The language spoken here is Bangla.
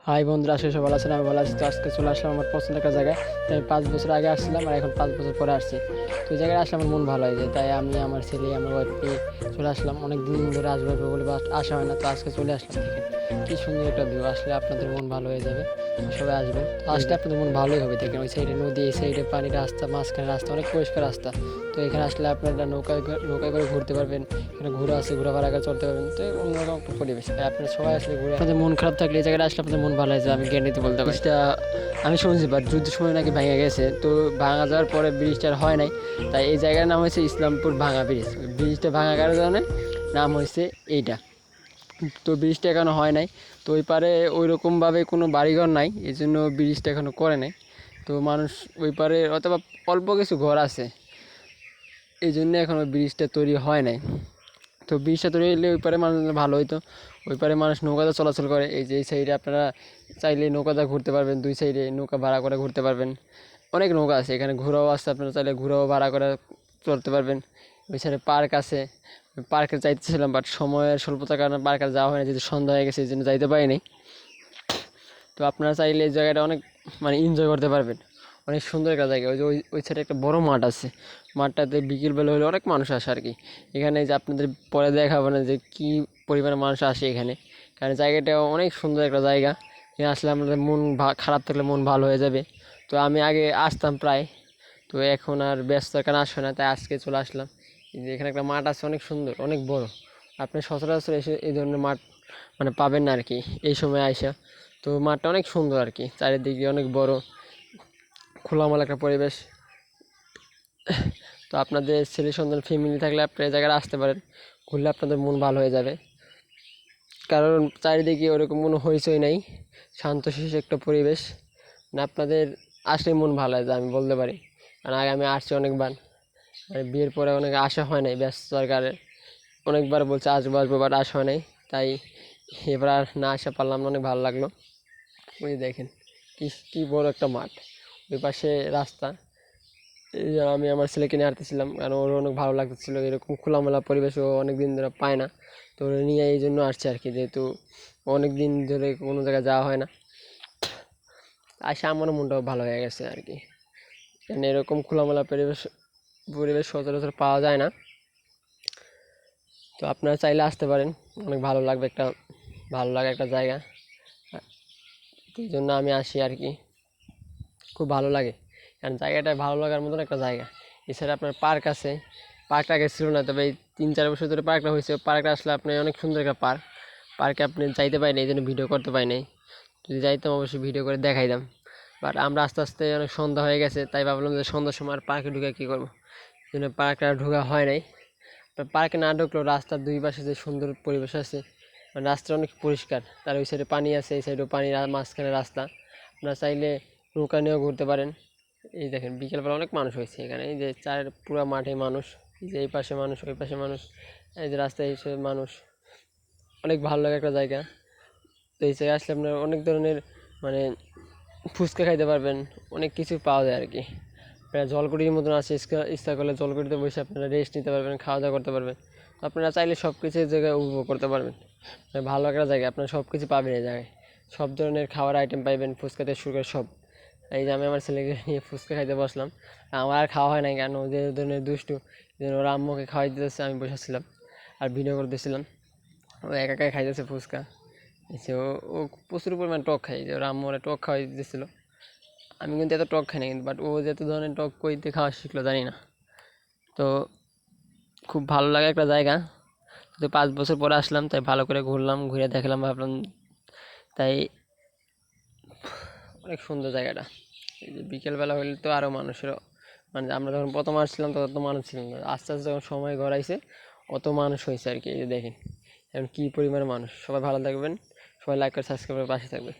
হাই বন্ধুরা, আসলে সব ভালো আছেন? আমি ভালো আছি। তো আজকে চলে আসলাম আমার পছন্দের একটা জায়গায়। তাই 5 বছর আগে আসছিলাম আর এখন 5 বছর পরে আসছি। তো এই জায়গায় আসলে আমার মন ভালো হয়ে যায়, তাই আমি আমার ছেলে আমার ওয়াইফ নিয়ে চলে আসলাম। অনেক দিন ধরে আসবো আসবো বলে আসা হয় না, তো আজকে চলে আসলাম। দেখেন কি সুন্দর একটা ভিউ, আসলে আপনাদের মন ভালো হয়ে যাবে। সবাই আসবেন, তো আসলে আপনাদের মন ভালোই হবে। দেখেন ওই সাইডে নদী, এই সাইডে পানি, রাস্তা, মাঝখানে রাস্তা, অনেক পরিষ্কার রাস্তা। তো এখানে আসলে আপনারা নৌকায় করে ঘুরতে পারবেন। এখানে ঘোরা আছে, ঘোরা ভাড়া করে চলতে পারবেন। তো অন্যরকম একটা পরিবেশ, তাই আপনারা সবাই আসলে ঘুরে, আপনাদের মন খারাপ থাকলে এই জায়গাটা আসলে আপনাদের মন ভালো হয়েছে, আমি গ্যারান্টি বলতে পারি। ব্রিজটা আমি শুনছি, বাট যুদ্ধের সময় নাকি ভেঙে গেছে, তো ভাঙা যাওয়ার পরে ব্রিজটা আর হয় নাই। তাই এই জায়গার নাম হয়েছে ইসলামপুর ভাঙা ব্রিজ। ব্রিজটা ভাঙা কারণে নাম হয়েছে এইটা। তো ব্রিজটা এখনও হয় নাই। তো ওই পারে ওই রকমভাবে কোনো বাড়িঘর নাই, এই জন্য ব্রিজটা এখনও করে নাই। তো মানুষ ওই পারে অথবা অল্প কিছু ঘর আছে, এই জন্য এখন ওই ব্রিজটা তৈরি হয় নাই। তো ব্রিজটা তৈরি হলে ওই পারে মানুষ ভালো হইতো। ওই পারে মানুষ নৌকাতে চলাচল করে, এই যে এই সাইডে আপনারা চাইলে নৌকাতে ঘুরতে পারবেন, দুই সাইডে নৌকা ভাড়া করে ঘুরতে পারবেন। অনেক নৌকা আছে এখানে, ঘোরাও আছে, আপনারা চাইলে ঘোরাও ভাড়া করে চলতে পারবেন। ওই সাইডে পার্ক আছে, পার্কে যাইতেছিলাম, বাট সময়ের স্বল্পতার কারণে পার্কে যাওয়া হয় না, যেহেতু সন্ধ্যা হয়ে গেছে এই জন্য যাইতে পারিনি। তো আপনারা চাইলে এই জায়গাটা অনেক এনজয় করতে পারবেন। অনেক সুন্দর একটা জায়গা। ওই যে ওই সাইডে একটা বড় মাঠ আছে, মাঠটাতে বিকেলবেলা হলে অনেক মানুষ আসে আর কি। এখানে যে আপনাদের পরে দেখাবো না যে কী পরিমাণে মানুষ আসে এখানে, কারণ জায়গাটা অনেক সুন্দর একটা জায়গা। এখানে আসলে আমাদের মন খারাপ থাকলে মন ভালো হয়ে যাবে। তো আমি আগে আসতাম প্রায়, তো এখন আর ব্যস্ততার কারণে আসে না, তাই আজকে চলে আসলাম। এই যে এখানে একটা মাঠ আছে, অনেক সুন্দর, অনেক বড়। আপনি সচরাচর এসে এই ধরনের মাঠ পাবেন না আর কি এই সময় আইসা। তো মাঠটা অনেক সুন্দর আর কি, চারিদিকে অনেক বড়, খোলামেলা একটা পরিবেশ। তো আপনাদের ছেলে সন্তান ফ্যামিলি থাকলে আপনি এই জায়গায় আসতে পারেন, ঘুরলে আপনাদের মন ভালো হয়ে যাবে। কারণ চারিদিকে ওরকম কোনো হইচই নাই, শান্তশিষ্ট একটা পরিবেশ। না আপনাদের আসলে মন ভালো হয়ে যায় আমি বলতে পারি। কারণ আগে আমি আসছি অনেকবার, মানে বিয়ের পরে অনেক আসা হয় নাই ব্যস্ততার কারণে। অনেকবার বলছে আসবো আসবো, বাট আসা হয় নাই। তাই এবার আর না আসা পারলাম না, অনেক ভালো লাগলো। ওই দেখেন কি কি বড় একটা মাঠ, ওই পাশে রাস্তা। এই যে আমি আমার ছেলেকে নিয়ে হাঁটতেছিলাম, কারণ ওর অনেক ভালো লাগতেছিল, এরকম খোলামেলা পরিবেশ ও অনেক দিন ধরে পায় না। তো ওরা নিয়ে এই জন্য আসছে আর কি, যেহেতু অনেক দিন ধরে কোনো জায়গায় যাওয়া হয় না। আসে আমারও মনটাও ভালো হয়ে গেছে আর কি, কারণ এরকম খোলামেলা পরিবেশ পরিবেশ সচরাচর পাওয়া যায় না। তো আপনারা চাইলে আসতে পারেন, অনেক ভালো লাগবে, একটা ভালো লাগা একটা জায়গা। এই জন্য আমি আসি আর কি, খুব ভালো লাগে, কারণ জায়গাটা ভালো লাগার মতন একটা জায়গা। এছাড়া আপনার পার্ক আছে, পার্কটা আগে ছিল না, তবে এই 3-4 বছর ধরে পার্কটা হয়েছে। পার্কটা আসলে আপনি অনেক সুন্দর একটা পার্ক, পার্কে আপনি যাইতে পারেন, এই জন্য ভিডিও করতে পারি নাই। যদি যাইতাম অবশ্যই ভিডিও করে দেখাইতাম। বাট আমরা আস্তে আস্তে অনেক সন্ধ্যা হয়ে গেছে, তাই ভাবলাম যে সন্ধ্যার সময় আর পার্কে ঢুকে কী করবো, এই জন্য পার্কটা ঢোকা হয় নাই। পার্কে না ঢুকলেও রাস্তার দুই পাশে যে সুন্দর পরিবেশ আছে, মানে রাস্তাটা অনেক পরিষ্কার, তার ওই সাইডে পানি আছে, এই সাইডেও পানি, মাঝখানে রাস্তা। আপনারা চাইলে নৌকা নিয়েও ঘুরতে পারেন। এই দেখেন বিকেলবেলা অনেক মানুষ হয়েছে এখানে, এই যে পুরো মাঠে মানুষ, এই যে এই পাশে মানুষ, ওই পাশে মানুষ, এই যে রাস্তায় এসে মানুষ। অনেক ভালো লাগে একটা জায়গা। তো এই জায়গায় আসলে আপনার অনেক ধরনের মানে ফুচকা খাইতে পারবেন, অনেক কিছু পাওয়া যায় আর কি। আপনারা জলকুটির মতন আছে, ইচ্ছা করলে জলকুটিতে বসে আপনারা রেস্ট নিতে পারবেন, খাওয়া দাওয়া করতে পারবেন। তো আপনারা চাইলে সব কিছু এই জায়গায় উপভোগ করতে পারবেন। ভালো একটা জায়গা, আপনারা সব কিছু পাবেন এই জায়গায়, সব ধরনের খাওয়ার আইটেম পাইবেন, ফুচকা থেকে শুরু করে সব। এই যে আমি আমার ছেলেকে নিয়ে ফুচকা খাইতে বসলাম, আমার আর খাওয়া হয় নাই, কারণ ও যে ধরনের দুষ্টু, ওরা আম্মুকে খাওয়াই দিতেছে, আমি বসেছিলাম আর ভিডিও করতেছিলাম। ও একা একাই খাইতেছে ফুচকা। এসে ও ও প্রচুর পরিমাণ টক খাই, যে ওরা আম্মু ওরা টক খাওয়াই দিতেছিলো। আমি কিন্তু এত টক খাই না কিন্তু, বাট ও যত ধরনের টক কইতে খাওয়া শিখলো জানি না। তো খুব ভালো লাগে একটা জায়গা। তো 5 বছর পরে আসলাম, তাই ভালো করে ঘুরলাম, ঘুরে দেখলাম, ভাবলাম তাই অনেক সুন্দর জায়গাটা। এই যে বিকেলবেলা হলে তো আরও মানুষেরও, মানে আমরা যখন প্রথম আসছিলাম তখন তো মানুষ ছিল না, আস্তে আস্তে যখন সময় গড়াইছে অত মানুষ হয়েছে আর কি। এই যে দেখেন এখন কী পরিমাণে মানুষ। সবাই ভালো থাকবেন, সবাই লাইক করে সাবস্ক্রাইব করে পাশে থাকবে।